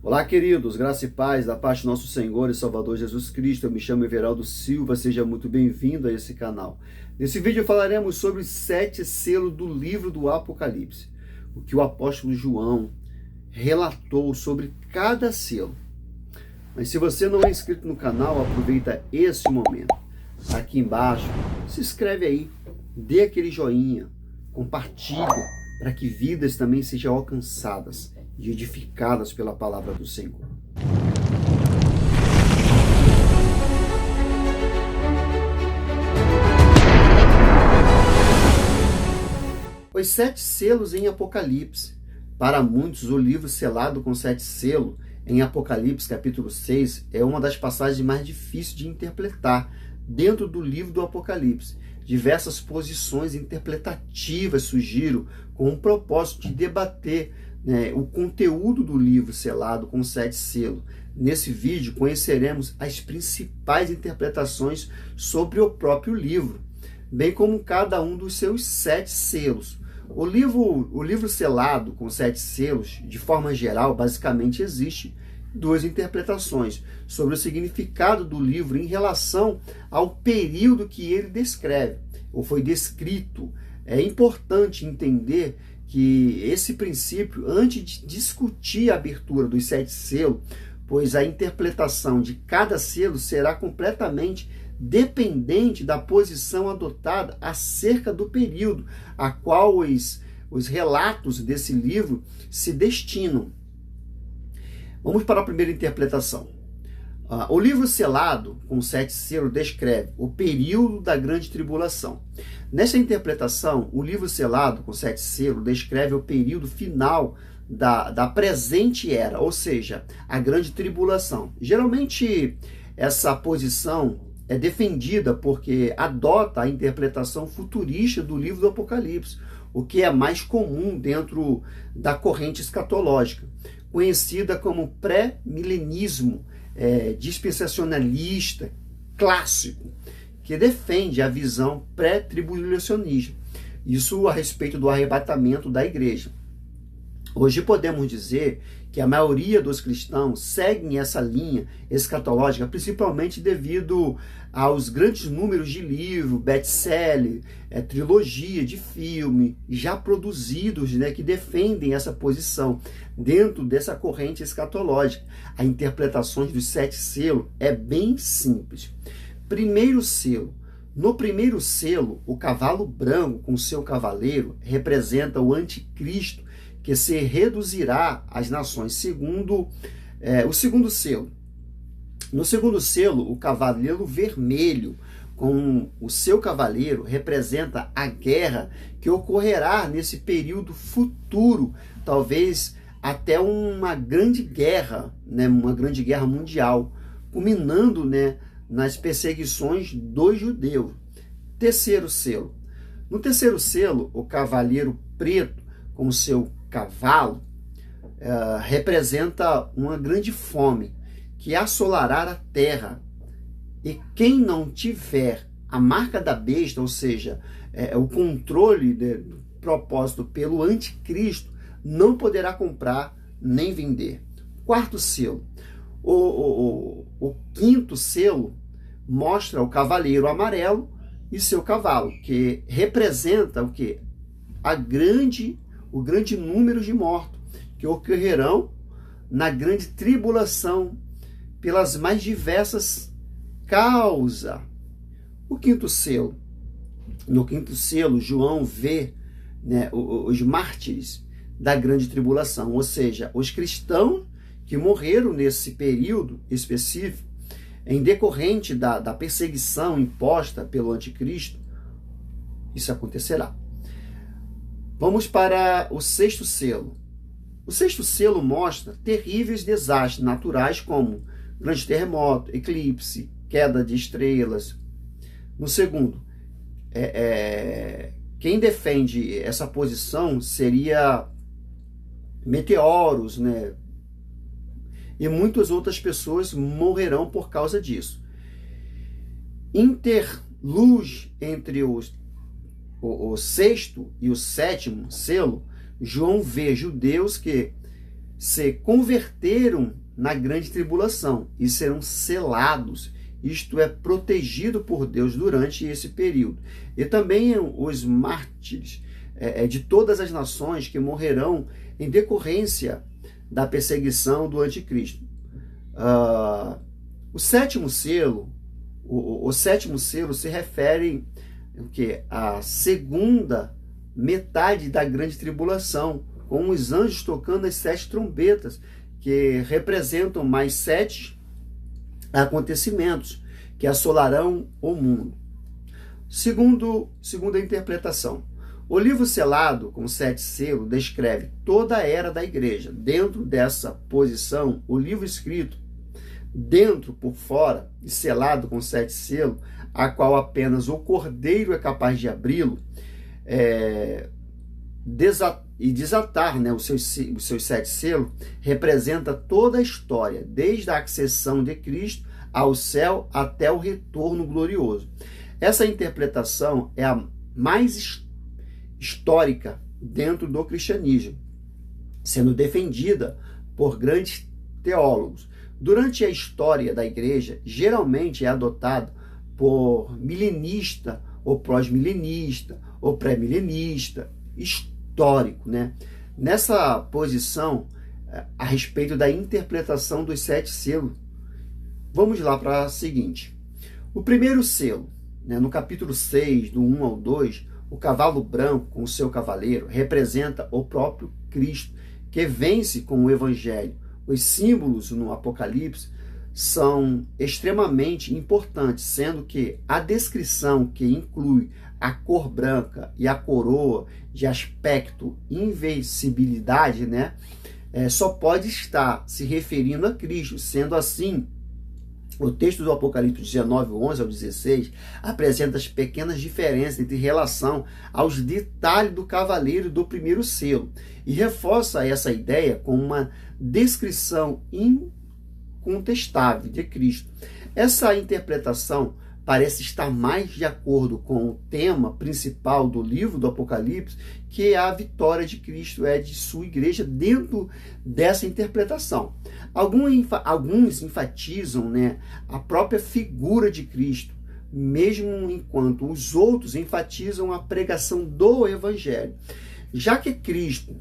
Olá, queridos, graça e paz da parte do nosso Senhor e Salvador Jesus Cristo. Eu me chamo Everaldo Silva, seja muito bem-vindo a esse canal. Nesse vídeo falaremos sobre os 7 selos do livro do Apocalipse, o que o apóstolo João relatou sobre cada selo. Mas se você não é inscrito no canal, aproveita esse momento. Aqui embaixo, se inscreve aí, dê aquele joinha, compartilha, para que vidas também sejam alcançadas e edificadas pela palavra do Senhor. Os 7 selos em Apocalipse. Para muitos, o livro selado com 7 selos em Apocalipse, capítulo 6, é uma das passagens mais difíceis de interpretar dentro do livro do Apocalipse. Diversas posições interpretativas surgiram com o propósito de debater o conteúdo do livro selado com 7 selos. Nesse vídeo conheceremos as principais interpretações sobre o próprio livro, bem como cada um dos seus 7 selos. O livro selado com 7 selos, de forma geral, basicamente existe 2 interpretações sobre o significado do livro em relação ao período que ele descreve, ou foi descrito. É importante entender que esse princípio, antes de discutir a abertura dos 7 selos, pois a interpretação de cada selo será completamente dependente da posição adotada acerca do período a qual os relatos desse livro se destinam. Vamos para a primeira interpretação. O livro selado com 7 selos descreve o período da grande tribulação. Nessa interpretação, o livro selado com 7 selos descreve o período final da presente era, ou seja, a grande tribulação. Geralmente, essa posição é defendida porque adota a interpretação futurista do livro do Apocalipse, o que é mais comum dentro da corrente escatológica, conhecida como pré-milenismo dispensacionalista clássico, que defende a visão pré-tribulacionista. Isso a respeito do arrebatamento da igreja. Hoje podemos dizer que a maioria dos cristãos seguem essa linha escatológica, principalmente devido aos grandes números de livros, best-seller, trilogia de filme já produzidos, que defendem essa posição dentro dessa corrente escatológica. A interpretação dos 7 selos é bem simples. Primeiro selo. No primeiro selo, o cavalo branco com seu cavaleiro representa o anticristo, que se reduzirá às nações, segundo o segundo selo. No segundo selo, o cavaleiro vermelho com o seu cavaleiro representa a guerra que ocorrerá nesse período futuro, talvez até uma grande guerra, uma grande guerra mundial, culminando nas perseguições dos judeus. Terceiro selo. No terceiro selo, o cavaleiro preto com o seu cavalo representa uma grande fome que assolará a terra, e quem não tiver a marca da besta, ou seja, o controle proposto pelo anticristo, não poderá comprar nem vender. Quarto selo. O quinto selo mostra o cavaleiro amarelo e seu cavalo, que representa o quê? O grande número de mortos que ocorrerão na grande tribulação pelas mais diversas causas. O quinto selo. No quinto selo, João vê os mártires da grande tribulação, ou seja, os cristãos que morreram nesse período específico em decorrente da perseguição imposta pelo anticristo. Isso acontecerá. Vamos para o sexto selo. O sexto selo mostra terríveis desastres naturais como grande terremoto, eclipse, queda de estrelas. No segundo, quem defende essa posição seria meteoros, e muitas outras pessoas morrerão por causa disso. Interluz entre o sexto e o sétimo selo, João vê judeus que se converteram na grande tribulação e serão selados, isto é, protegido por Deus durante esse período. E também os mártires de todas as nações que morrerão em decorrência da perseguição do anticristo. O sétimo selo se refere à segunda metade da grande tribulação, com os anjos tocando as 7 trombetas, que representam mais 7 acontecimentos que assolarão o mundo. Segunda interpretação, o livro selado com 7 selos descreve toda a era da igreja. Dentro dessa posição, o livro escrito dentro por fora e selado com 7 selos, a qual apenas o Cordeiro é capaz de abri-lo e desatar, os seus 7 selos, representa toda a história, desde a acessão de Cristo ao céu até o retorno glorioso. Essa interpretação é a mais histórica dentro do cristianismo, sendo defendida por grandes teólogos. Durante a história da igreja, geralmente é adotado por milenista, ou pós-milenista, ou pré-milenista, histórico, Nessa posição, a respeito da interpretação dos 7 selos, vamos lá para a seguinte. O primeiro selo, no capítulo 6, do 1 ao 2, o cavalo branco com o seu cavaleiro representa o próprio Cristo, que vence com o evangelho. Os símbolos no Apocalipse são extremamente importantes, sendo que a descrição que inclui a cor branca e a coroa de aspecto invencibilidade, só pode estar se referindo a Cristo. Sendo assim, o texto do Apocalipse 19, 11 ao 16, apresenta as pequenas diferenças em relação aos detalhes do cavaleiro do primeiro selo e reforça essa ideia com uma descrição incontestável de Cristo. Essa interpretação parece estar mais de acordo com o tema principal do livro do Apocalipse, que a vitória de Cristo é de sua igreja dentro dessa interpretação. Alguns enfatizam a própria figura de Cristo, mesmo enquanto os outros enfatizam a pregação do Evangelho. Já que Cristo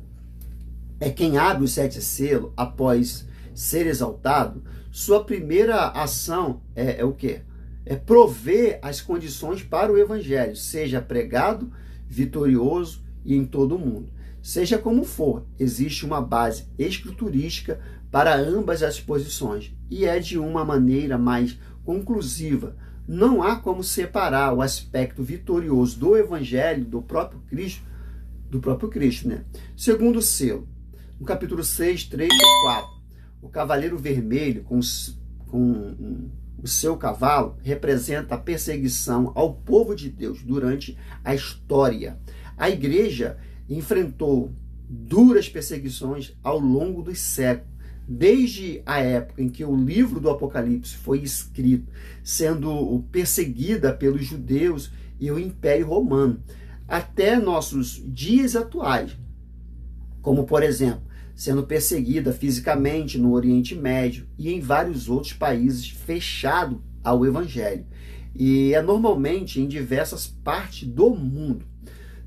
é quem abre os 7 selos após ser exaltado, sua primeira ação é o quê? É prover as condições para o Evangelho, seja pregado, vitorioso e em todo o mundo. Seja como for, existe uma base escriturística para ambas as posições e é de uma maneira mais conclusiva. Não há como separar o aspecto vitorioso do Evangelho do próprio Cristo. Segundo selo, no capítulo 6, 3 e 4, o cavaleiro vermelho com o seu cavalo representa a perseguição ao povo de Deus durante a história. A igreja enfrentou duras perseguições ao longo dos séculos, desde a época em que o livro do Apocalipse foi escrito, sendo perseguida pelos judeus e o Império Romano, até nossos dias atuais, como, por exemplo, sendo perseguida fisicamente no Oriente Médio e em vários outros países fechados ao Evangelho. E é normalmente em diversas partes do mundo.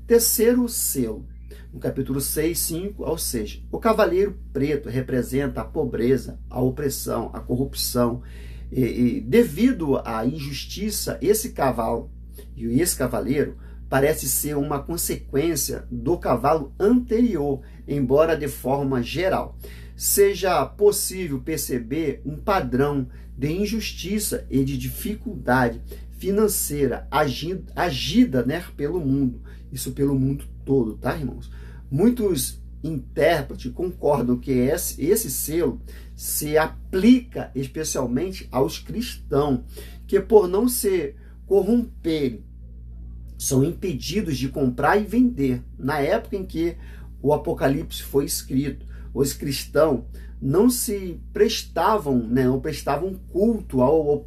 Terceiro selo, no capítulo 6, 5 ao 6. O cavaleiro preto representa a pobreza, a opressão, a corrupção. E devido à injustiça, esse cavaleiro parece ser uma consequência do cavalo anterior, embora de forma geral. Seja possível perceber um padrão de injustiça e de dificuldade financeira agida pelo mundo. Isso pelo mundo todo, tá, irmãos? Muitos intérpretes concordam que esse selo se aplica especialmente aos cristãos, que por não se corromperem, são impedidos de comprar e vender. Na época em que o Apocalipse foi escrito, os cristãos não prestavam culto ao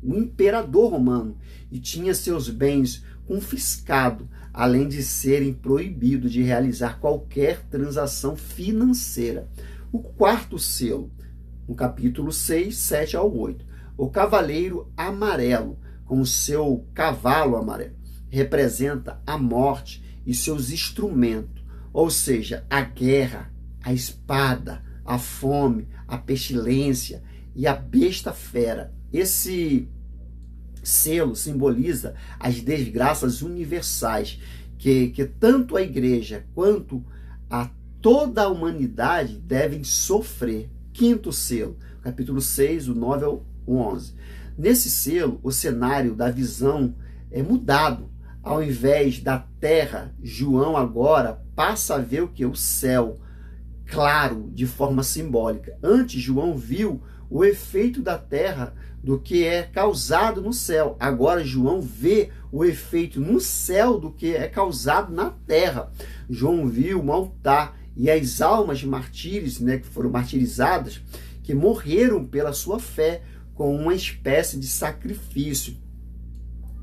imperador romano e tinham seus bens confiscados, além de serem proibidos de realizar qualquer transação financeira. O quarto selo, no capítulo 6, 7 ao 8. O cavaleiro amarelo, com o seu cavalo amarelo, representa a morte e seus instrumentos, ou seja, a guerra, a espada, a fome, a pestilência e a besta fera. Esse selo simboliza as desgraças universais que tanto a igreja quanto a toda a humanidade devem sofrer. Quinto selo, capítulo 6, o 9 ao 11. Nesse selo, o cenário da visão é mudado. Ao invés da terra, João agora passa a ver o que? O céu, claro, de forma simbólica. Antes, João viu o efeito da terra do que é causado no céu. Agora, João vê o efeito no céu do que é causado na terra. João viu um altar e as almas de martírios, que foram martirizadas, que morreram pela sua fé, com uma espécie de sacrifício.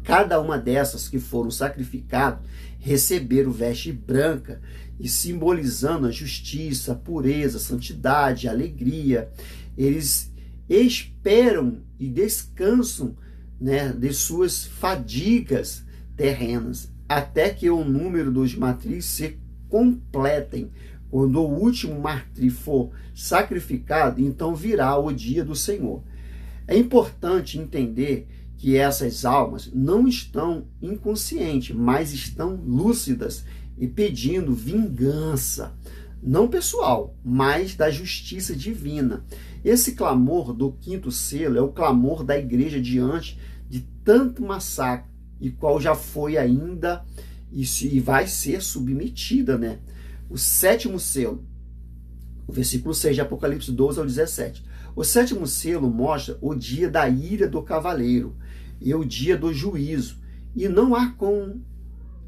Cada uma dessas que foram sacrificadas receberam veste branca, e simbolizando a justiça, a pureza, a santidade, a alegria. Eles esperam e descansam, de suas fadigas terrenas, até que o número dos martírios se completem. Quando o último mártir for sacrificado, então virá o dia do Senhor. É importante entender que essas almas não estão inconscientes, mas estão lúcidas e pedindo vingança, não pessoal, mas da justiça divina. Esse clamor do quinto selo é o clamor da igreja diante de tanto massacre, e qual já foi ainda e vai ser submetida, O sétimo selo, o versículo 6 de Apocalipse 12 ao 17. O sétimo selo mostra o dia da ira do cavaleiro e o dia do juízo. E não há como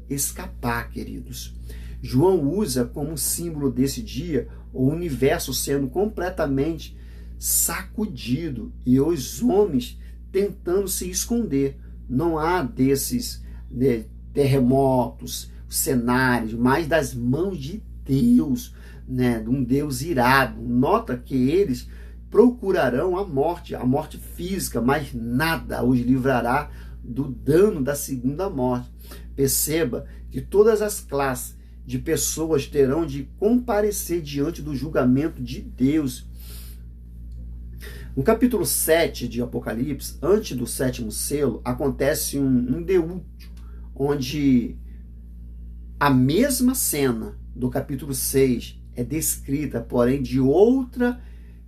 escapar, queridos. João usa como símbolo desse dia o universo sendo completamente sacudido e os homens tentando se esconder. Não há desses terremotos, cenários, mas das mãos de Deus, de um Deus irado. Nota que eles procurarão a morte física, mas nada os livrará do dano da segunda morte. Perceba que todas as classes de pessoas terão de comparecer diante do julgamento de Deus. No capítulo 7 de Apocalipse, antes do sétimo selo, acontece um deúltio, onde a mesma cena do capítulo 6 é descrita, porém, de outra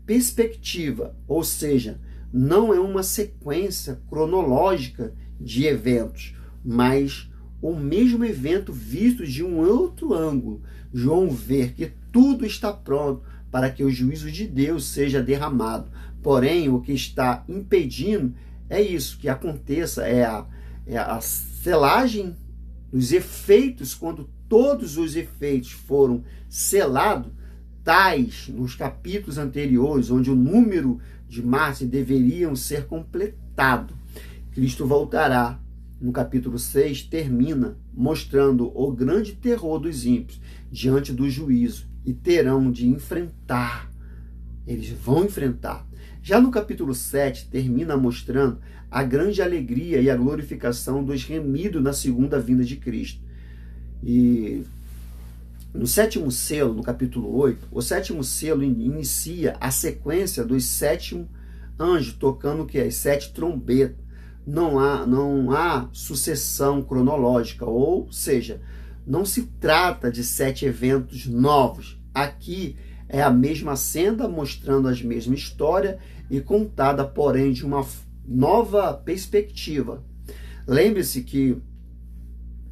perspectiva, ou seja, não é uma sequência cronológica de eventos, mas o mesmo evento visto de um outro ângulo. João vê que tudo está pronto para que o juízo de Deus seja derramado. Porém, o que está impedindo é isso, que aconteça, é a selagem dos efeitos. Quando todos os efeitos foram selados, tais nos capítulos anteriores, onde o número de mártires deveriam ser completado. Cristo voltará. No capítulo 6, termina mostrando o grande terror dos ímpios diante do juízo, e terão de enfrentar. Eles vão enfrentar. Já no capítulo 7, termina mostrando a grande alegria e a glorificação dos remidos na segunda vinda de Cristo. E no sétimo selo, no capítulo 8, o sétimo selo inicia a sequência dos 7 anjos tocando o que? As 7 trombetas. Não há sucessão cronológica, ou seja, não se trata de 7 eventos novos. Aqui é a mesma cena, mostrando as mesmas histórias e contada, porém, de uma nova perspectiva. Lembre-se que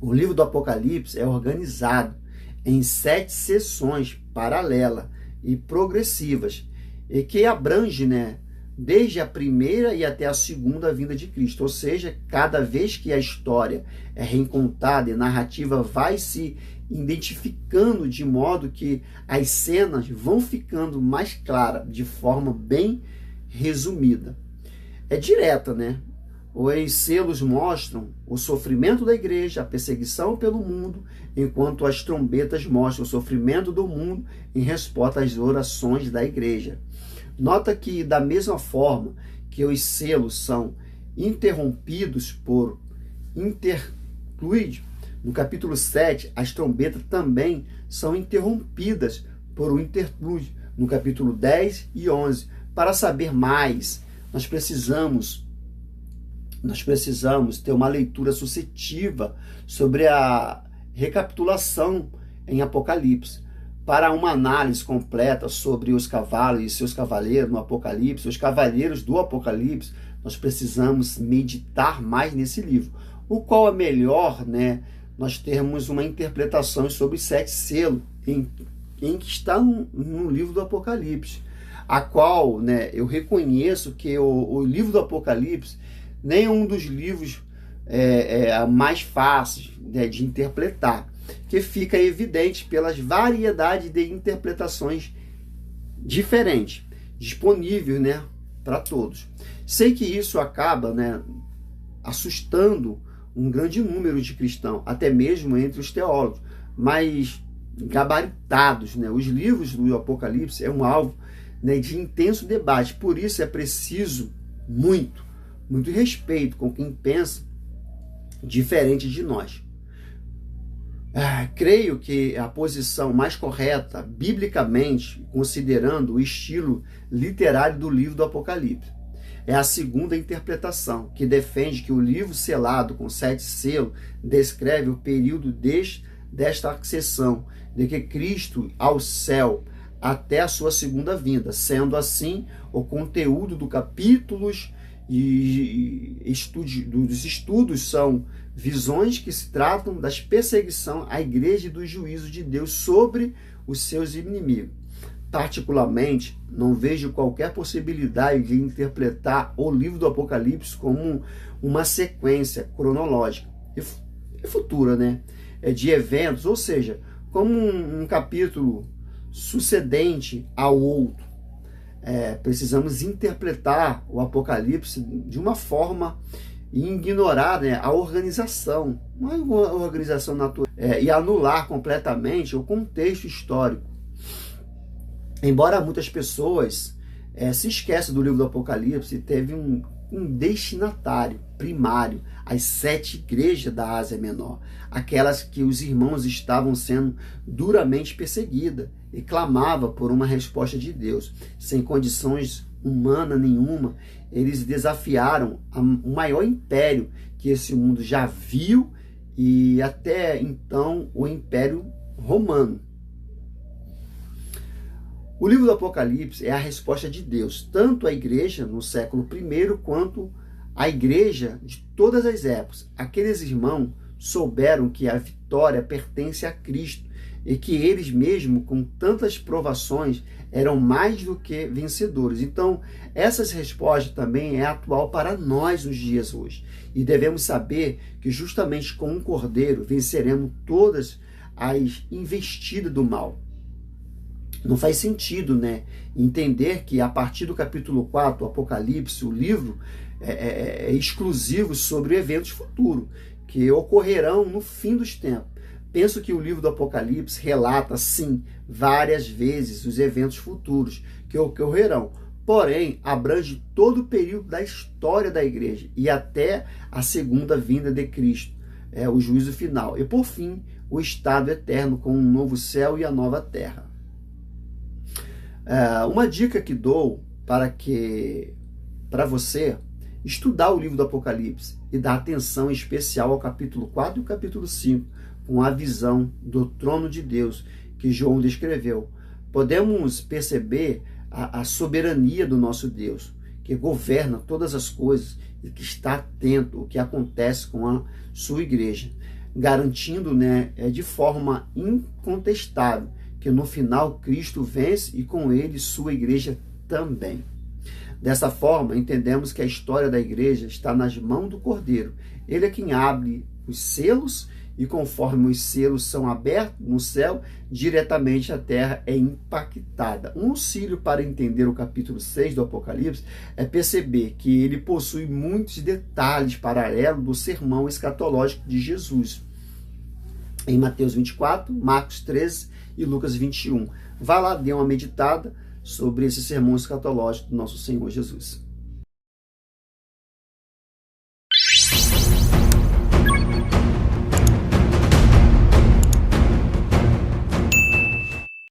o livro do Apocalipse é organizado em 7 sessões paralelas e progressivas, e que abrange, desde a primeira e até a segunda vinda de Cristo. Ou seja, cada vez que a história é reencontada e a narrativa vai se identificando, de modo que as cenas vão ficando mais claras, de forma bem resumida. É direta, Os selos mostram o sofrimento da igreja, a perseguição pelo mundo, enquanto as trombetas mostram o sofrimento do mundo em resposta às orações da igreja. Nota que, da mesma forma que os selos são interrompidos por interlúdio, no capítulo 7, as trombetas também são interrompidas por um interlúdio, no capítulo 10 e 11. Para saber mais, nós precisamos ter uma leitura suscetiva sobre a recapitulação em Apocalipse. Para uma análise completa sobre os cavalos e seus cavaleiros no Apocalipse, os cavaleiros do Apocalipse, nós precisamos meditar mais nesse livro. O qual é melhor, nós termos uma interpretação sobre os 7 selos em que está no livro do Apocalipse, a qual eu reconheço que o livro do Apocalipse nem é um dos livros mais fáceis de interpretar, que fica evidente pelas variedades de interpretações diferentes, disponíveis para todos. Sei que isso acaba assustando um grande número de cristãos, até mesmo entre os teólogos, mas gabaritados. Os livros do Apocalipse é um alvo de intenso debate, por isso é preciso muito respeito com quem pensa diferente de nós. Creio que a posição mais correta, biblicamente, considerando o estilo literário do livro do Apocalipse, é a segunda interpretação, que defende que o livro selado com 7 selos descreve o período desta acessão de que Cristo ao céu até a sua segunda vinda. Sendo assim, o conteúdo dos capítulos dos estudos são visões que se tratam das perseguições à igreja e do juízo de Deus sobre os seus inimigos. Particularmente, não vejo qualquer possibilidade de interpretar o livro do Apocalipse como uma sequência cronológica e futura, de eventos, ou seja, como um capítulo sucedente ao outro. Precisamos interpretar o Apocalipse de uma forma e ignorar a organização, não é uma organização natural, e anular completamente o contexto histórico. Embora muitas pessoas se esqueçam do livro do Apocalipse, teve um destinatário primário, as 7 igrejas da Ásia Menor, aquelas que os irmãos estavam sendo duramente perseguidas e clamavam por uma resposta de Deus. Sem condições humanas nenhuma, eles desafiaram o maior império que esse mundo já viu, e até então o Império Romano. O livro do Apocalipse é a resposta de Deus, tanto à igreja no século I, quanto à igreja de todas as épocas. Aqueles irmãos souberam que a vitória pertence a Cristo e que eles mesmos, com tantas provações, eram mais do que vencedores. Então, essas respostas também é atual para nós nos dias hoje. E devemos saber que justamente com um cordeiro venceremos todas as investidas do mal. Não faz sentido, entender que a partir do capítulo 4, o Apocalipse, o livro, é exclusivo sobre eventos futuros, que ocorrerão no fim dos tempos. Penso que o livro do Apocalipse relata, sim, várias vezes os eventos futuros que ocorrerão, porém, abrange todo o período da história da igreja e até a segunda vinda de Cristo, o juízo final. E, por fim, o estado eterno com um novo céu e a nova terra. Uma dica que dou para você estudar o livro do Apocalipse e dar atenção especial ao capítulo 4 e o capítulo 5, com a visão do trono de Deus que João descreveu. Podemos perceber a soberania do nosso Deus, que governa todas as coisas e que está atento ao que acontece com a sua igreja, garantindo de forma incontestável que no final Cristo vence e com ele sua igreja também. Dessa forma, entendemos que a história da igreja está nas mãos do Cordeiro. Ele é quem abre os selos e conforme os selos são abertos no céu, diretamente a terra é impactada. Um auxílio para entender o capítulo 6 do Apocalipse é perceber que ele possui muitos detalhes paralelos do sermão escatológico de Jesus, em Mateus 24, Marcos 13 e Lucas 21. Vá lá, dê uma meditada sobre esse sermão escatológico do nosso Senhor Jesus.